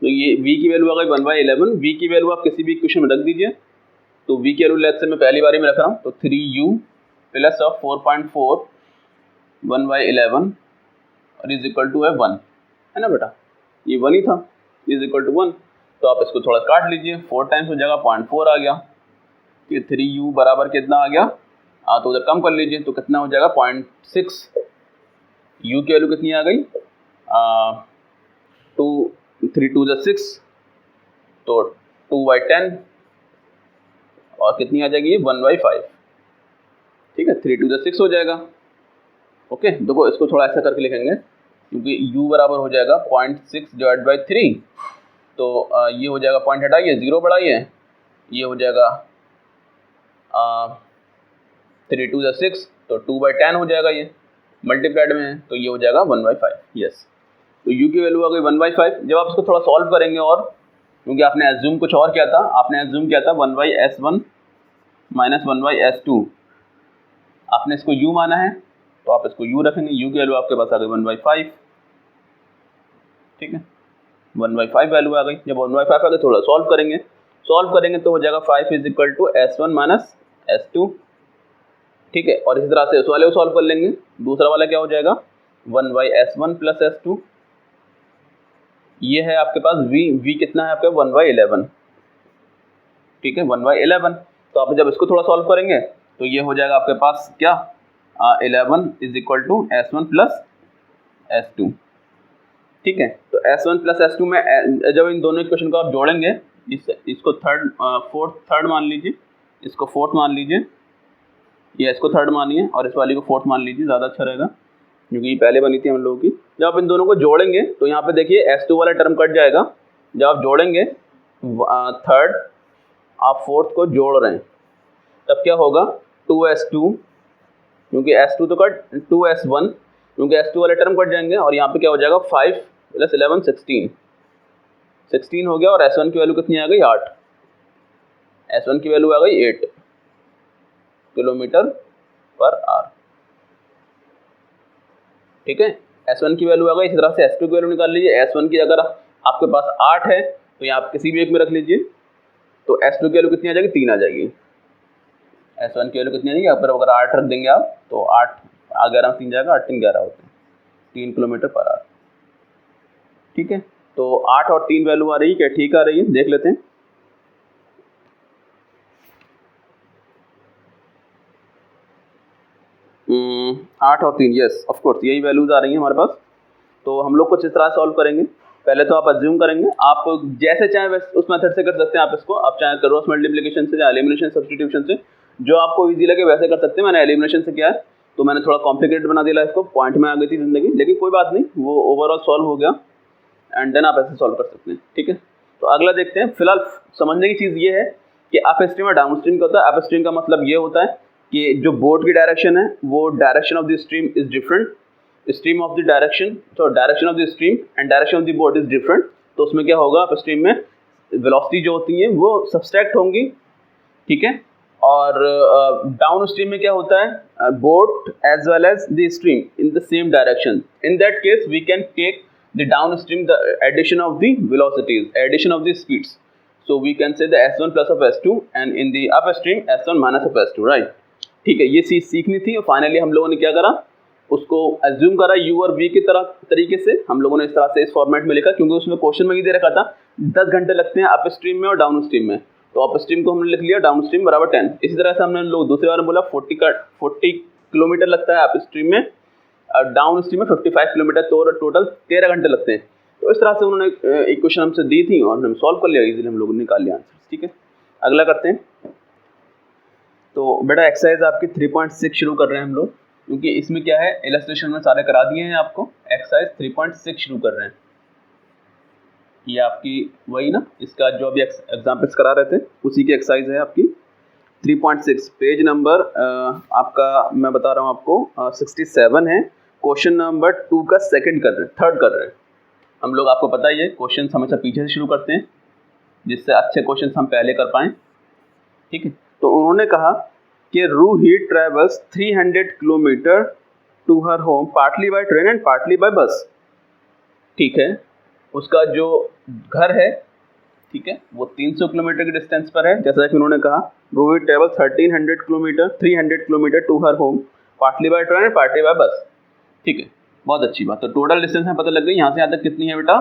तो ये V की वैल्यू आ गई 1/11। V की वैल्यू आप किसी भी इक्वेशन में रख दीजिए। तो V की वैल्यू लेट्स से मैं पहली बारी में रख रहा हूँ, तो 3U प्लस ऑफ 4.4 1/11 और इज इक्वल टू है 1, है ना बेटा। ये 1 ही था, इज इक्वल टू 1। तो आप इसको थोड़ा काट लीजिए, 4 टाइम्स हो जाएगा 0.4 आ गया। ये 3u बराबर कितना आ गया, तो उधर कम कर लीजिए तो कितना हो जाएगा 0.6। u की वैल्यू कितनी आ गई, 2 3 2 6, तो 2/10 और कितनी आ जाएगी ये 1/5। ठीक है, 3 2 6 हो जाएगा। ओके, देखो इसको थोड़ा ऐसा करके लिखेंगे क्योंकि u बराबर हो जाएगा 0.6 डिवाइड बाई 3, तो ये हो जाएगा, पॉइंट हटाइए, 0 बढ़ाइए, ये हो जाएगा 3 2 6, तो 2/10 हो जाएगा, ये मल्टीप्लाइड में है तो ये हो जाएगा 1/5। यस, तो u की वैल्यू आ गई 1/5। जब आप इसको थोड़ा सॉल्व करेंगे, और क्योंकि आपने एज्यूम कुछ और किया था, आपने एज्यूम किया था 1/s1 माइनस 1/s2, आपने इसको u माना है तो आप इसको u रखेंगे, u की वैल्यू आपके पास आ गई 1/5। ठीक है, 1/5 वैल्यू आ गई। जब 1/5 आ गई थोड़ा सॉल्व करेंगे तो हो जाएगा 5 is equal to s1 minus s2। ठीक है, और इसी तरह से उस वाले को सॉल्व कर लेंगे। दूसरा वाला क्या हो जाएगा, 1/s1 प्लस s2, ये है आपके पास v कितना है आपका 1/11। ठीक है, 1/11। तो आप जब इसको थोड़ा सॉल्व करेंगे तो ये हो जाएगा आपके पास क्या, 11 is equal to s1 plus s2। ठीक है, तो s1 प्लस s2 में जब इन दोनों इक्वेशन को आप जोड़ेंगे, इसको थर्ड मान लीजिए, इसको फोर्थ मान लीजिए, या इसको थर्ड मानिए और इस वाली को फोर्थ मान लीजिए, ज़्यादा अच्छा रहेगा क्योंकि ये पहले बनी थी हम लोगों की। जब आप इन दोनों को जोड़ेंगे तो यहाँ पे देखिए s2 वाला टर्म कट जाएगा। जब आप जोड़ेंगे थर्ड, आप फोर्थ को जोड़ रहे हैं, तब क्या होगा 2s2, क्योंकि s2 तो कट 2s1, क्योंकि s2 वाले टर्म कट जाएंगे, और यहाँ पे क्या हो जाएगा 5 + 11 16 हो गया, और s1 की वैल्यू कितनी आ गई 8, s1 की वैल्यू आ गई 8 किलोमीटर पर आवर। ठीक है, s1 की वैल्यू आ गई। इसी तरह से s2 की वैल्यू निकाल लीजिए। s1 की अगर आपके पास 8 है तो यहाँ आप किसी भी एक में रख लीजिए, तो s2 की वैल्यू कितनी आ जाएगी, 3 आ जाएगी। s1 की वैल्यू कितनी आ जाएगी, यहाँ पर अगर 8 रख देंगे आप तो 8 11 3 जाएगा, 8 3 11 होते हैं, 3 किलोमीटर पर आवर। ठीक है, तो 8 और 3 वैल्यू आ रही है क्या, ठीक आ रही है, देख लेते हैं। 8 और 3, यस ऑफ कोर्स यही वैल्यूज आ रही हैं हमारे पास। तो हम लोग कुछ इस तरह सॉल्व करेंगे। पहले तो आप अज्यूम करेंगे, आप जैसे चाहे वैसे उस मेथड से कर सकते हैं। आप इसको आप चाहे क्रॉस मल्टीप्लिकेशन से या एलिमिनेशन सब्स्टिट्यूशन से, जो आपको इजी लगे वैसे कर सकते हैं। मैंने एलिमिनेशन से किया है तो मैंने थोड़ा कॉम्प्लिकेटेड बना दिया इसको, पॉइंट में आ गई थी जिंदगी, लेकिन कोई बात नहीं, वो ओवरऑल सॉल्व हो गया एंड देन आप ऐसे सॉल्व कर सकते हैं। ठीक है, तो अगला देखते हैं। फिलहाल समझने की चीज़ ये है कि अप स्ट्रीम और डाउन स्ट्रीम क्या होता है। अप स्ट्रीम का मतलब ये होता है कि जो बोट की डायरेक्शन है वो direction of the stream is different, stream of the direction, तो direction of the stream and direction of the boat is different. तो उसमें क्या होगा, अप स्ट्रीम में वेलोसिटी जो होती है वो सब्सट्रैक्ट होंगी। ठीक है, और डाउन स्ट्रीम में क्या होता है, boat as well as the stream in the same direction. In that case we can take the downstream the addition of the velocities, addition of the speeds, so we can say the s1 plus of s2 and in the upstream s1 minus of s2, right। ठीक है, ये चीज़ सीखनी थी और finally हम लोगों ने क्या करा, उसको एज्यूम करा u और v की तरह तरीके से। हम लोगों ने इस तरह से इस फॉर्मेट में लिखा क्योंकि उसमें क्वेश्चन में ही दे रखा था 10 घंटे लगते हैं अप स्ट्रीम में और डाउन स्ट्रीम में, तो अप स्ट्रीम को हमने लिख लिया डाउन स्ट्रीम बराबर 10। इसी तरह से हमने लोग दूसरे बार में बोला 40 किलोमीटर लगता है अप स्ट्रीम में, डाउन स्ट्रीम में 55 किलोमीटर, तो टोटल 13 घंटे लगते हैं। तो इस तरह से उन्होंने इक्वेशन हमसे दी थी और हम सॉल्व कर लिया, इजीली हम लोगों ने निकाल लिया आंसर। ठीक है, अगला करते हैं। तो बेटा एक्सरसाइज आपकी 3.6 शुरू कर रहे हैं हम लोग, क्योंकि इसमें क्या है, इलस्ट्रेशन में सारे करा दिए हैं आपको। एक्सरसाइज 3.6 शुरू कर रहे हैं, ये आपकी वही ना, इसका जो अभी एग्जाम्पल्स करा रहे थे उसी की एक्सरसाइज है आपकी 3.6। पेज नंबर आपका मैं बता रहा हूँ आपको 67 है। क्वेश्चन नंबर 2 का थर्ड कर रहे हैं हम लोग। आपको पता ही है क्वेश्चन हमेशा पीछे से शुरू करते हैं जिससे अच्छे क्वेश्चन हम पहले कर पाएँ। ठीक है, तो उन्होंने कहा कि Ruhi travels 300 kilometre to her home partly by train and partly by bus. ठीक है, उसका जो घर है, ठीक है, वो 300 किलोमीटर के डिस्टेंस पर है। जैसा कि उन्होंने कहा Ruhi travel 300 kilometre to her home partly by train and partly by bus. ठीक है, बहुत अच्छी बात। तो टोटल डिस्टेंस में पता लग गई, यहाँ से यहाँ तक कितनी है बेटा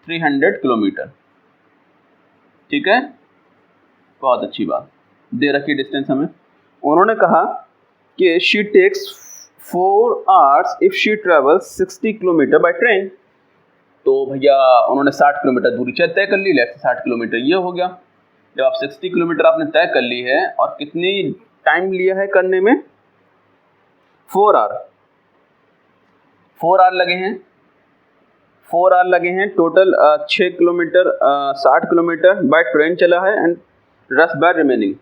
300 किलोमीटर। ठीक है, बहुत अच्छी बात, दे रखी डिस्टेंस हमें। उन्होंने कहा कि she takes 4 hours if she travels 60 kilometre by train. तो भैया उन्होंने 60 किलोमीटर दूरी तय कर ली, लेट्स 60 किलोमीटर ये हो गया। जब आप 60 किलोमीटर आपने तय कर ली है और कितनी टाइम लिया है करने में, 4 आवर, 4 आवर लगे हैं, 4 आवर लगे हैं total. 6 kilometre 60 kilometre by train चला है एंड रेस्ट बाय रिमेनिंग।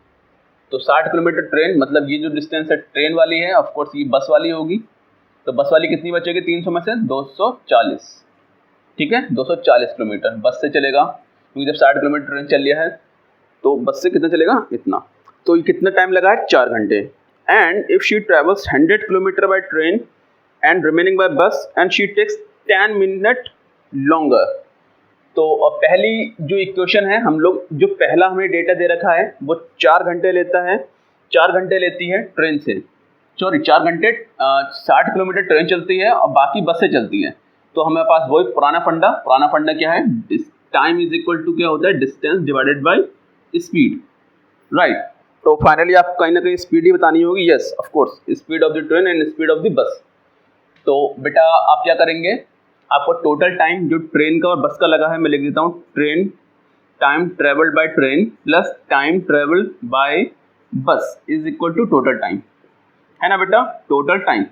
तो 60 किलोमीटर ट्रेन, मतलब ये जो डिस्टेंस है ट्रेन वाली है, ऑफ कोर्स ये बस वाली होगी। तो बस वाली कितनी बचेगी 300 में से 240, ठीक है, 240 किलोमीटर बस से चलेगा, क्योंकि जब 60 किलोमीटर ट्रेन चल लिया है तो बस से कितना चलेगा, इतना। तो ये कितना टाइम लगा है, 4 घंटे। And if she travels 100 kilometre by train and remaining by bus and she takes 10 minute longer. तो पहली जो इक्वेशन है, हम लोग जो पहला हमें डेटा दे रखा है वो 4 घंटे लेता है, 4 घंटे लेती है ट्रेन से, सॉरी 4 घंटे 60 किलोमीटर ट्रेन चलती है और बाकी बस से चलती है। तो हमारे पास वही पुराना फंडा क्या है, टाइम इज इक्वल टू क्या होता है, distance divided by speed, right. तो फाइनली आप कहीं ना कहीं स्पीड ही बतानी होगी, yes of course, speed of the train and speed of the bus. तो बेटा आप क्या करेंगे, आपको टोटल टाइम जो ट्रेन का और बस का लगा है मैं लिख देता हूँ, train time travelled by train plus time travelled by bus is equal to total time, है ना बेटा, टोटल टाइम।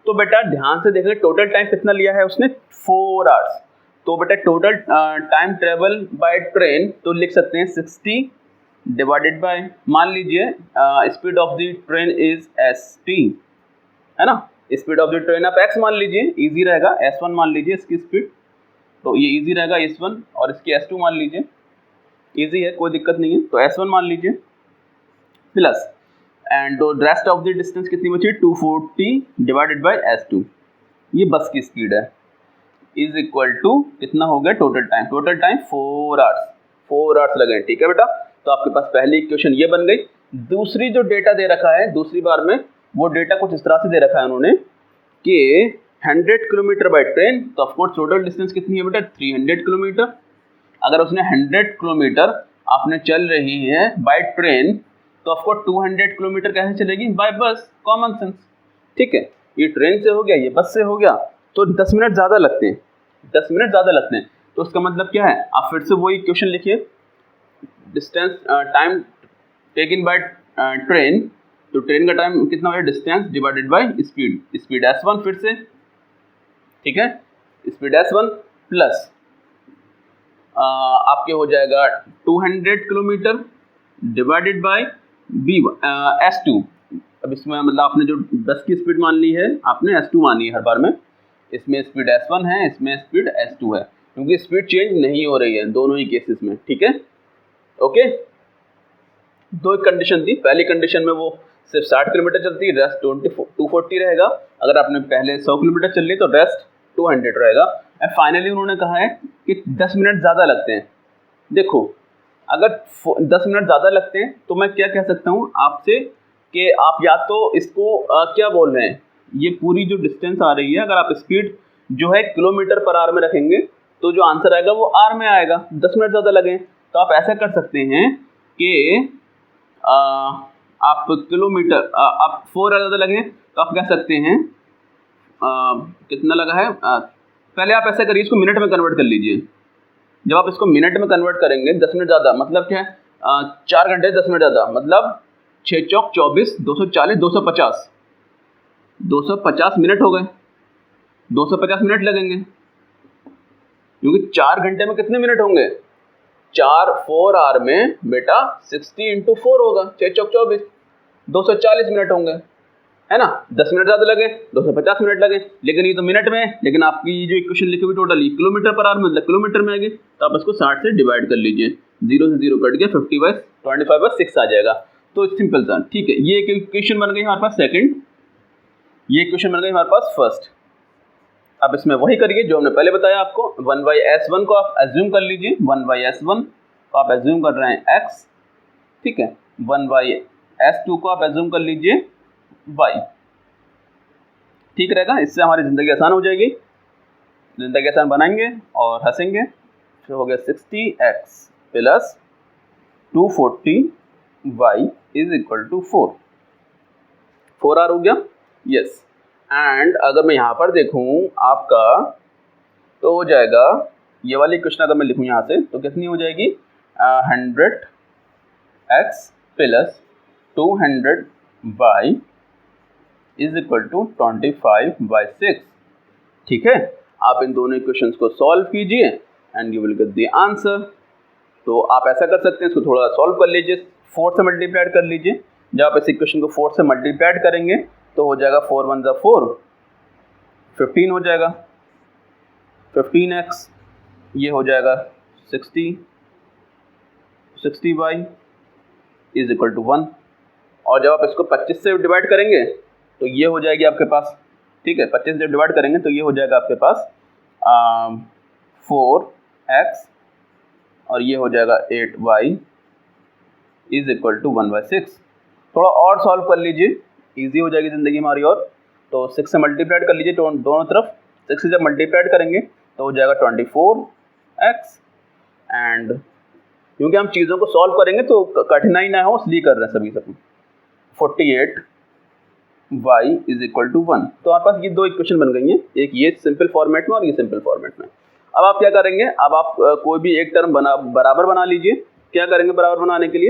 तो बेटा ध्यान से देखें टोटल टाइम कितना लिया है उसने, 4 आवर्स। तो बेटा total time travel by train तो लिख सकते हैं 60 डिवाइडेड बाय, मान लीजिए speed of the train is st, है ना, स्पीड ऑफ द ट्रेन आप x मान लीजिए, इजी रहेगा, s1 मान लीजिए इसकी स्पीड, तो ये इजी रहेगा s1, और इसकी s2 मान लीजिए, इजी है कोई दिक्कत नहीं है, तो s1 मान लीजिए plus and rest of the distance कितनी बची, 240 डिवाइडेड बाय s2, ये बस की स्पीड है, इज इक्वल टू कितना हो गया टोटल टाइम, 4 आवर्स, 4 आवर्स लगे, ठीक है बेटा। तो आपके पास पहली इक्वेशन ये बन गई। दूसरी जो डेटा दे रखा है दूसरी बार में, वो डेटा कुछ इस तरह से दे रखा है उन्होंने कि 100 किलोमीटर बाय ट्रेन, तो ऑफकोर्स टोटल डिस्टेंस कितनी है बेटा, 300 किलोमीटर। अगर उसने 100 किलोमीटर आपने चल रही है बाय ट्रेन, तो ऑफकोर्स 200 किलोमीटर कैसे चलेगी, बाय बस, कॉमन सेंस, ठीक है। ये ट्रेन से हो गया, ये बस से हो गया, तो 10 मिनट ज़्यादा लगते हैं, 10 मिनट ज़्यादा लगते हैं। तो उसका मतलब क्या है, आप फिर से वही इक्वेशन लिखिए, distance time taken by train, तो ट्रेन का टाइम कितना हो, distance divided by speed, speed s1 फिर से, ठीक है, स्पीड s1 प्लस आपके हो जाएगा 200 किलोमीटर डिवाइडेड बाय s2। अब इसमें मतलब आपने जो बस की स्पीड मान ली है, आपने s2 मानी है हर बार में, इसमें स्पीड s1 है, इसमें स्पीड s2 है, क्योंकि स्पीड चेंज नहीं हो रही है दोनों ही केसेस में, ठीक है, ओके। दो कंडीशन थी, पहली कंडीशन में वो सिर्फ 60 किलोमीटर चलती है, रेस्ट 240 रहेगा, अगर आपने पहले 100 किलोमीटर चल ली तो रेस्ट 200 रहेगा। एंड फाइनली उन्होंने कहा है कि 10 मिनट ज़्यादा लगते हैं। देखो अगर 10 मिनट ज़्यादा लगते हैं तो मैं क्या कह सकता हूँ आपसे कि आप या तो इसको क्या बोल रहे हैं, ये पूरी जो डिस्टेंस आ रही है, अगर आप स्पीड जो है किलोमीटर पर आवर में रखेंगे तो जो आंसर आएगा वो आर में आएगा, 10 मिनट ज़्यादा लगे। तो आप ऐसा कर सकते हैं कि आप किलोमीटर आप 4 ज़्यादा लगे तो आप कह सकते हैं कितना लगा है, पहले आप ऐसा करिए, इसको मिनट में कन्वर्ट कर लीजिए। जब आप इसको मिनट में कन्वर्ट करेंगे 10 मिनट ज़्यादा मतलब क्या है, 4 घंटे 10 मिनट ज़्यादा मतलब 6 चौक 24, 240, 250, 250 मिनट हो गए, 250 मिनट लगेंगे, क्योंकि 4 घंटे में कितने मिनट होंगे, 4 आवर में बेटा 60 × 4 होगा, 6 चौक 24, 240 मिनट होंगे, है ना। 10 मिनट ज़्यादा लगे, 250 मिनट लगे, लेकिन ये तो मिनट में है, लेकिन आपकी जो इक्वेशन लिखी हुई टोटल किलोमीटर पर आवर मतलब किलोमीटर में आएगी, तो आप इसको 60 से डिवाइड कर लीजिए, 0 से 0 कट गया, 25/6 आ जाएगा। तो सिंपल सा, ठीक है, ये एक इक्वेशन बन गई हमारे पास सेकंड, ये इक्वेशन बन गई हमारे पास फर्स्ट। अब इसमें वही करिए जो हमने पहले बताया आपको, 1/s1 को आप एज्यूम कर लीजिए, 1/s1 को आप एज्यूम कर रहे हैं x, ठीक है, 1/s2 को आप एज्यूम कर लीजिए y, ठीक रहेगा। इससे हमारी ज़िंदगी आसान हो जाएगी, ज़िंदगी आसान बनाएंगे और हंसेंगे, हो गया 60x plus 240y is equal to 4 or हो गया। यस, एंड अगर मैं यहाँ पर देखूँ आपका तो हो जाएगा ये वाली इक्वेशन अगर मैं लिखूँ यहाँ से तो कितनी हो जाएगी 100x plus 200y is equal to 25/6। ठीक है, आप इन दोनों इक्वेशंस को सॉल्व कीजिए and you will get the answer. तो आप ऐसा कर सकते हैं, इसको थोड़ा सॉल्व कर लीजिए, 4 से मल्टीप्लाइड कर लीजिए। जब आप इस इक्वेशन को 4 से मल्टीप्लाइड करेंगे तो हो जाएगा 4 1 ज़ा 4, 15 हो जाएगा, 15x ये हो जाएगा 60y इज इक्वल टू 1। और जब आप इसको 25 से डिवाइड करेंगे तो ये हो जाएगी आपके पास, ठीक है, 25 से डिवाइड करेंगे तो ये हो जाएगा आपके पास 4x और ये हो जाएगा 8y इज इक्वल टू 1/6। थोड़ा और सॉल्व कर लीजिए, इजी हो जाएगी ज़िंदगी हमारी। और तो 6 से मल्टीप्लाइड कर लीजिए दोनों तरफ, 6 से जब मल्टीप्लाइड करेंगे तो हो जाएगा 24x। एंड क्योंकि हम चीज़ों को सॉल्व करेंगे तो कठिनाई ना हो इसलिए कर रहे हैं सभी 48y इज इक्वल टू 1। तो हमारे पास ये दो इक्वेशन बन गई हैं, एक ये सिंपल फॉर्मेट में और ये सिंपल फॉर्मेट में। अब आप क्या करेंगे, अब आप कोई भी एक टर्म बराबर बना लीजिए। क्या करेंगे बराबर बनाने के लिए,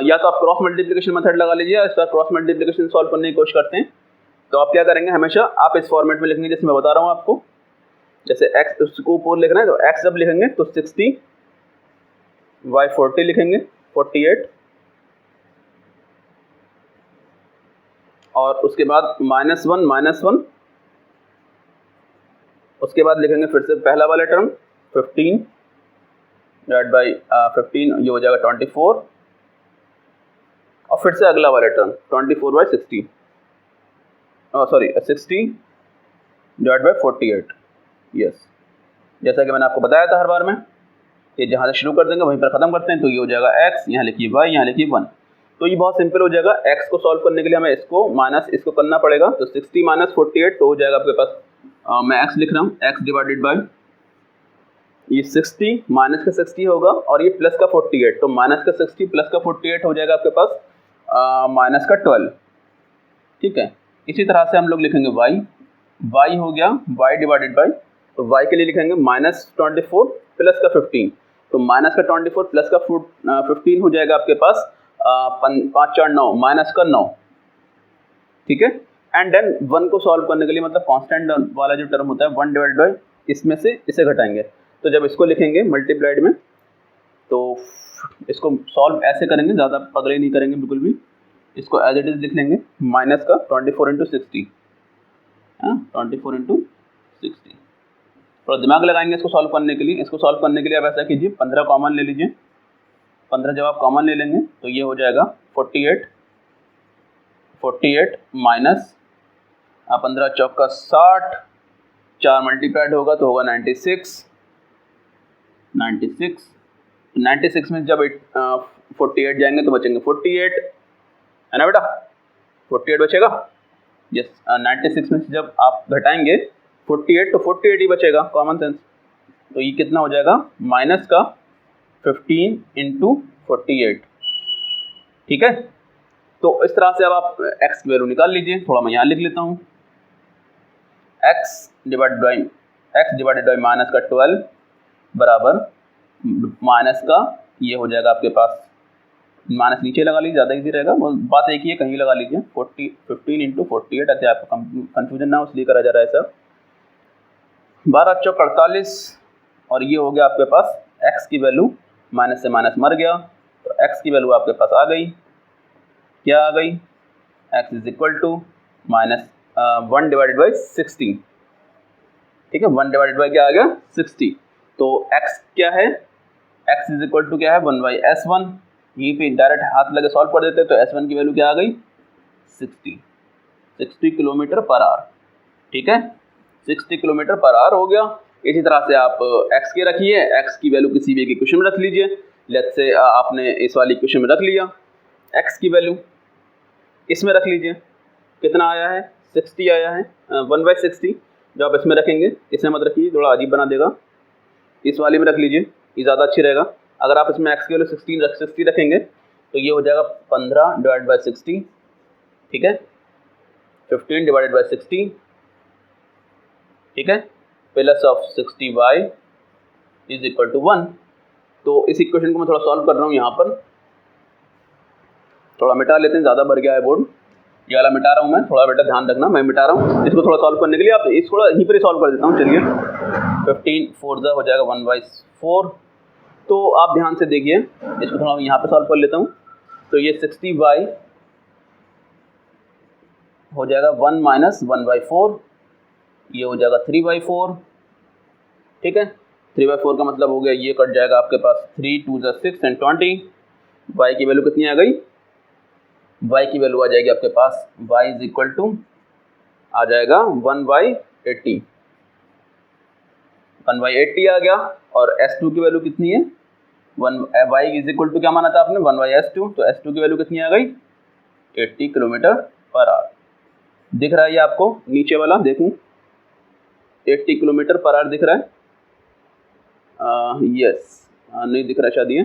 या तो आप क्रॉस मल्टीप्लिकेशन मेथड लगा लीजिए, इस पर क्रॉस मल्टीप्लिकेशन सॉल्व करने की कोशिश करते हैं। तो आप क्या करेंगे, हमेशा आप इस फॉर्मेट में लिखेंगे जैसे मैं बता रहा हूँ आपको। जैसे x उसको ऊपर लिखना है तो x जब लिखेंगे तो 60, y 40 लिखेंगे, 48 और उसके बाद -1 उसके बाद लिखेंगे फिर से पहला वाला टर्म 15 डिवाइड बाई 15 ये हो जाएगा 24 और फिर से अगला वाला term 24/60 sorry 60 divide by 48। Yes, जैसा कि मैंने आपको बताया था हर बार में, ये जहाँ से शुरू कर देंगे वहीं पर ख़त्म करते हैं। तो ये हो जाएगा x, यहाँ लिखिए y, यहाँ लिखिए 1। तो ये बहुत सिंपल हो जाएगा। x को सॉल्व करने के लिए हमें इसको माइनस इसको करना पड़ेगा। तो 60 माइनस 48 तो हो जाएगा आपके पास, मैं x लिख रहा हूँ, x डिवाइडेड बाय ये 60 माइनस का 60 होगा और ये प्लस का 48, तो माइनस का 60 प्लस का 48 हो जाएगा आपके पास माइनस का 12। ठीक है, इसी तरह से हम लोग लिखेंगे y हो गया y डिवाइडेड बाय, तो y के लिए लिखेंगे -24 प्लस का 15, तो माइनस का 24 प्लस का 15 हो जाएगा आपके पास 5 4 9 माइनस का 9। ठीक है, एंड देन 1 को सॉल्व करने के लिए मतलब कांस्टेंट वाला जो टर्म होता है 1 डिवाइड बाय इसमें से इसे घटाएंगे। तो जब इसको लिखेंगे मल्टीप्लाइड में तो इसको सॉल्व ऐसे करेंगे, ज़्यादा पगड़े नहीं करेंगे बिल्कुल भी, इसको एज इट इज़ लिख लेंगे माइनस का 24 × 60, 24 × 60। थोड़ा दिमाग लगाएंगे इसको सॉल्व करने के लिए। इसको सॉल्व करने के लिए आप ऐसा कीजिए, 15 कॉमन ले लीजिए। 15 जब आप कॉमन ले लेंगे तो ये हो जाएगा 48 माइनस 15 चौका 60, 4 मल्टीप्लाइड होगा तो होगा 96 में जब 48 जाएंगे तो बचेंगे 48, है ना बेटा, 48 बचेगा। यस, 96 में से जब आप घटाएंगे 48 तो 48 ही बचेगा, कॉमन सेंस। तो ये कितना हो जाएगा, माइनस का 15 × 48। ठीक है, तो इस तरह से अब आप x की वैल्यू निकाल लीजिए। थोड़ा मैं यहाँ लिख लेता हूँ, x डिवाइडेड बाई माइनस का 12 बराबर माइनस का ये हो जाएगा आपके पास, माइनस नीचे लगा लीजिए, ज़्यादा इजी रहेगा, बात एक ही है, कहीं लगा लीजिए। 15 × 48, ऐसे आपको कंफ्यूजन ना हो इसलिए करा जा रहा है सर। 12 चौक 48 और ये हो गया आपके पास x की वैल्यू, माइनस से माइनस मर गया तो x की वैल्यू आपके पास आ गई, क्या आ गई, x is equal to minus 1 divided by 60। ठीक है, 1 डिवाइडेड बाई क्या आ गया, 60। तो x क्या है, x इज इक्वल टू क्या है, 1/s1। यहीं पे डायरेक्ट हाथ लगे सॉल्व कर देते तो s1 की वैल्यू क्या आ गई, 60 किलोमीटर पर आवर। ठीक है, 60 किलोमीटर पर आवर हो गया। इसी तरह से आप x के रखिए, x की वैल्यू किसी भी एक इक्वेशन में रख लीजिए। लेट्स से आपने इस वाली इक्वेशन में रख लिया, x की वैल्यू इसमें रख लीजिए, कितना आया है, 60 आया है, 1/60। जब आप इसमें रखेंगे, इसमें मत रखिए, थोड़ा अजीब बना देगा, इस वाली में रख लीजिए ये ज़्यादा अच्छी रहेगा। अगर आप इसमें x की वैल्यू 60 रखेंगे तो ये हो जाएगा 15 डिवाइड बाई 60, ठीक है, 15 डिवाइडेड बाई 60, ठीक है, plus of 60y is equal to 1। तो इस इक्वेशन को मैं थोड़ा सॉल्व कर रहा हूँ, यहाँ पर थोड़ा मिटा लेते हैं, ज़्यादा भर गया है बोर्ड, ये वाला मिटा रहा हूँ मैं, थोड़ा बेटा ध्यान रखना, मैं मिटा रहा हूँ। इसको थोड़ा सॉल्व करने के लिए आप इस थोड़ा यहीं पर ही सॉल्व कर देता हूँ। चलिए 15 4 हो जाएगा 1/4। तो आप ध्यान से देखिए, इसको थोड़ा यहाँ पे सॉल्व कर लेता हूँ। तो ये 60y हो जाएगा 1 माइनस 1/4, ये हो जाएगा 3/4, ठीक है। 3/4 का मतलब हो गया, ये कट जाएगा आपके पास 3 2 6 एंड 20। y की वैल्यू कितनी आ गई, y की वैल्यू आ जाएगी आपके पास, y इज इक्वल टू आ जाएगा 1/80, 1/80 आ गया। और S2 की वैल्यू कितनी है, y इज इक्वल टू क्या माना था आपने, 1/S2, तो S2 की वैल्यू कितनी आ गई, 80 किलोमीटर पर आवर। दिख रहा है ये आपको नीचे वाला, देखूं 80 किलोमीटर पर आवर दिख रहा है, यस नहीं दिख रहा शायद, ये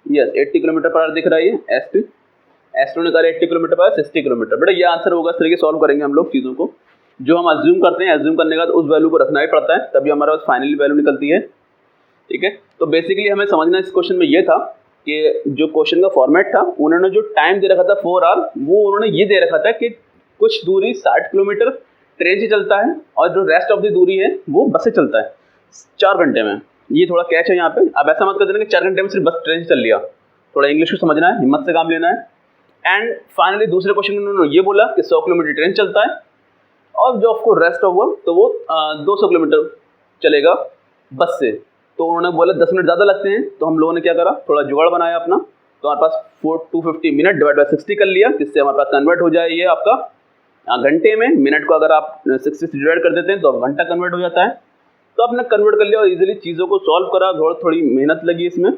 यस 80 किलोमीटर पर आवर दिख रहा है ये S2 ने कहा 80 किलोमीटर पर 60 किलोमीटर। बेटा ये आंसर होगा, इस तरीके सॉल्व करेंगे हम लोग चीज़ों को, जो हम अज्यूम करते हैं, अज्यूम करने के बाद उस वैल्यू को रखना ही पड़ता है, तभी हमारे पास फाइनली वैल्यू निकलती है, ठीक है। तो बेसिकली हमें समझना इस क्वेश्चन में ये था कि जो क्वेश्चन का फॉर्मेट था, उन्होंने जो टाइम दे रखा था 4 आवर, वो उन्होंने ये दे रखा था कि कुछ दूरी 60 किलोमीटर ट्रेन से चलता है और जो रेस्ट ऑफ द दूरी है वो बस से चलता है 4 घंटे में। ये थोड़ा कैच है यहाँ पे। अब ऐसा मत कर देना कि 4 घंटे में सिर्फ बस ट्रेन से चल लिया, थोड़ा इंग्लिश को समझना है, हिम्मत से काम लेना है। एंड फाइनली दूसरे क्वेश्चन में उन्होंने ये बोला कि 100 किलोमीटर ट्रेन चलता है और जो आपको रेस्ट ऑफ वर्क तो वो 200 किलोमीटर चलेगा बस से। तो उन्होंने बोला 10 मिनट ज़्यादा लगते हैं, तो हम लोगों ने क्या करा, थोड़ा जुगाड़ बनाया अपना। तो हमारे पास 250 मिनट डिवाइड बाई 60 कर लिया, जिससे हमारे पास कन्वर्ट हो जाए ये आपका घंटे में। मिनट को अगर आप 60 से डिवाइड कर देते हैं तो घंटा कन्वर्ट हो जाता है। तो आपने कन्वर्ट कर लिया और इजीली चीज़ों को सॉल्व करा। थोड़ी मेहनत लगी इसमें,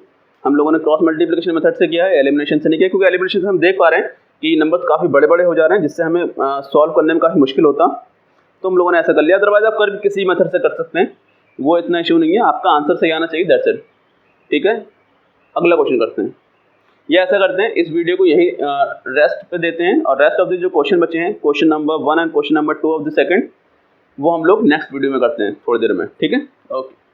हम लोगों ने क्रॉस मल्टीप्लिकेशन मेथड से किया है, एलिमिनेशन से नहीं किया, क्योंकि एलिमिनेशन से हम देख पा रहे हैं कि नंबर काफ़ी बड़े बड़े हो जा रहे हैं, जिससे हमें सॉल्व करने में काफ़ी मुश्किल होता। तो हम लोगों ने ऐसा कर लिया। अदरवाइज आप कर किसी मेथड से कर सकते हैं, वो इतना इशू नहीं है, आपका आंसर सही आना चाहिए, दैट्स इट, ठीक है। अगला क्वेश्चन करते हैं, ये ऐसा करते हैं, इस वीडियो को यही रेस्ट पे देते हैं और रेस्ट ऑफ द जो क्वेश्चन बचे हैं, question number 1 and question number 2 of the second, वो हम लोग नेक्स्ट वीडियो में करते हैं थोड़ी देर में, ठीक है। ओके।